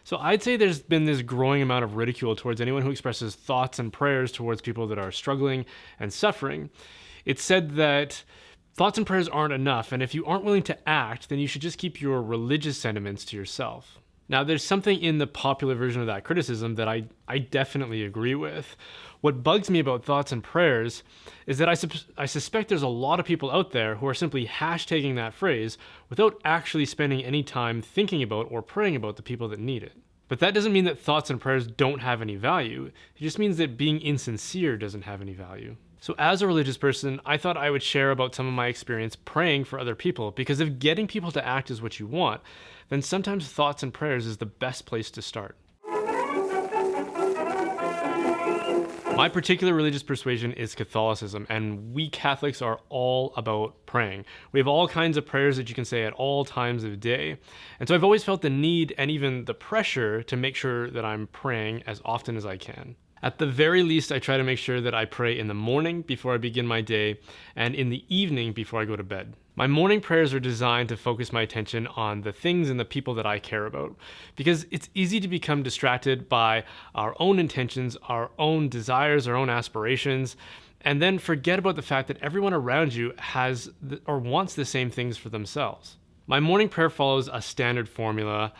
So I'd say there's been this growing amount of ridicule towards anyone who expresses thoughts and prayers towards people that are struggling and suffering. It's said that thoughts and prayers aren't enough, and if you aren't willing to act, then you should just keep your religious sentiments to yourself. Now, there's something in the popular version of that criticism that I definitely agree with. What bugs me about thoughts and prayers is that I suspect there's a lot of people out there who are simply hashtagging that phrase without actually spending any time thinking about or praying about the people that need it. But that doesn't mean that thoughts and prayers don't have any value. It just means that being insincere doesn't have any value. So as a religious person, I thought I would share about some of my experience praying for other people, because if getting people to act is what you want, then sometimes thoughts and prayers is the best place to start. My particular religious persuasion is Catholicism, and we Catholics are all about praying. We have all kinds of prayers that you can say at all times of day. And so I've always felt the need and even the pressure to make sure that I'm praying as often as I can. At the very least, I try to make sure that I pray in the morning before I begin my day and in the evening before I go to bed. My morning prayers are designed to focus my attention on the things and the people that I care about, because it's easy to become distracted by our own intentions, our own desires, our own aspirations, and then forget about the fact that everyone around you has or wants the same things for themselves. My morning prayer follows a standard formula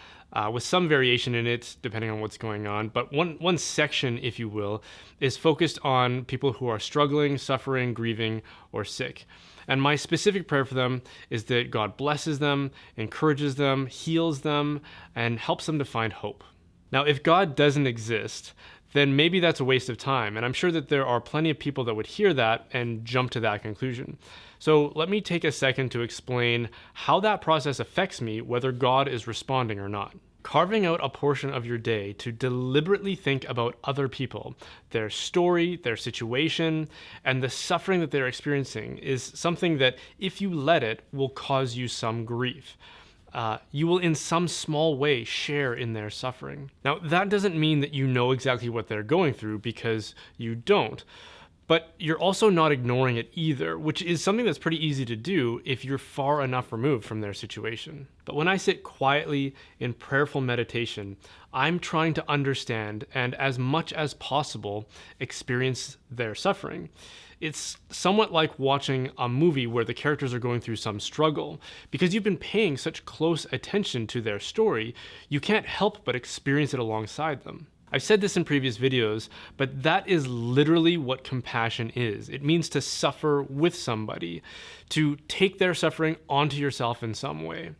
with some variation in it depending on what's going on, but one section, if you will, is focused on people who are struggling, suffering, grieving, or sick. And my specific prayer for them is that God blesses them, encourages them, heals them, and helps them to find hope. Now, if God doesn't exist, then maybe that's a waste of time, and I'm sure that there are plenty of people that would hear that and jump to that conclusion. So let me take a second to explain how that process affects me, whether God is responding or not. Carving out a portion of your day to deliberately think about other people, their story, their situation, and the suffering that they're experiencing is something that, if you let it, will cause you some grief. You will in some small way share in their suffering. Now, that doesn't mean that you know exactly what they're going through, because you don't. But you're also not ignoring it either, which is something that's pretty easy to do if you're far enough removed from their situation. But when I sit quietly in prayerful meditation, I'm trying to understand and, as much as possible, experience their suffering. It's somewhat like watching a movie where the characters are going through some struggle. Because you've been paying such close attention to their story, you can't help but experience it alongside them. I've said this in previous videos, but that is literally what compassion is. It means to suffer with somebody, to take their suffering onto yourself in some way.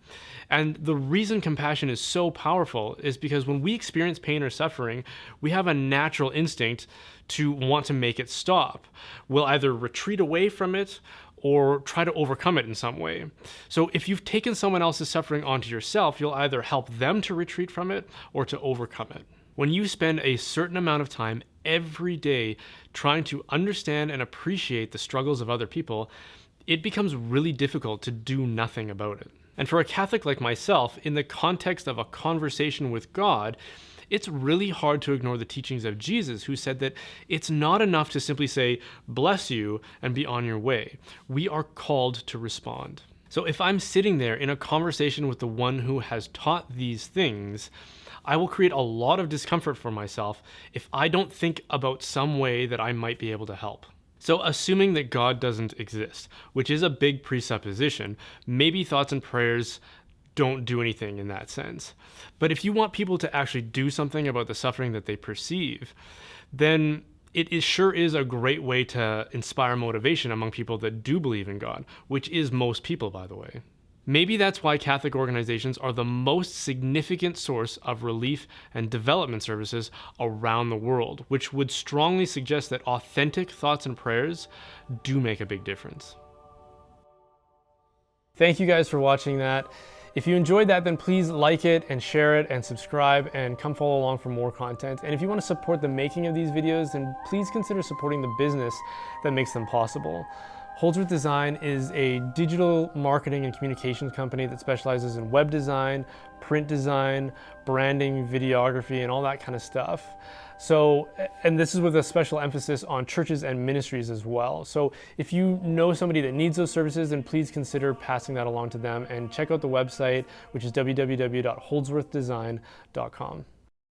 And the reason compassion is so powerful is because when we experience pain or suffering, we have a natural instinct to want to make it stop. We'll either retreat away from it or try to overcome it in some way. So if you've taken someone else's suffering onto yourself, you'll either help them to retreat from it or to overcome it. When you spend a certain amount of time every day trying to understand and appreciate the struggles of other people, it becomes really difficult to do nothing about it. And for a Catholic like myself, in the context of a conversation with God, it's really hard to ignore the teachings of Jesus, who said that it's not enough to simply say, "Bless you," and be on your way. We are called to respond. So if I'm sitting there in a conversation with the one who has taught these things, I will create a lot of discomfort for myself if I don't think about some way that I might be able to help. So assuming that God doesn't exist, which is a big presupposition, maybe thoughts and prayers don't do anything in that sense. But if you want people to actually do something about the suffering that they perceive, then sure is a great way to inspire motivation among people that do believe in God, which is most people, by the way. Maybe that's why Catholic organizations are the most significant source of relief and development services around the world, which would strongly suggest that authentic thoughts and prayers do make a big difference. Thank you guys for watching that. If you enjoyed that, then please like it and share it and subscribe and come follow along for more content. And if you want to support the making of these videos, then please consider supporting the business that makes them possible. Holdsworth Design is a digital marketing and communications company that specializes in web design, print design, branding, videography, and all that kind of stuff. So, and this is with a special emphasis on churches and ministries as well. So if you know somebody that needs those services, then please consider passing that along to them, and check out the website, which is www.holdsworthdesign.com.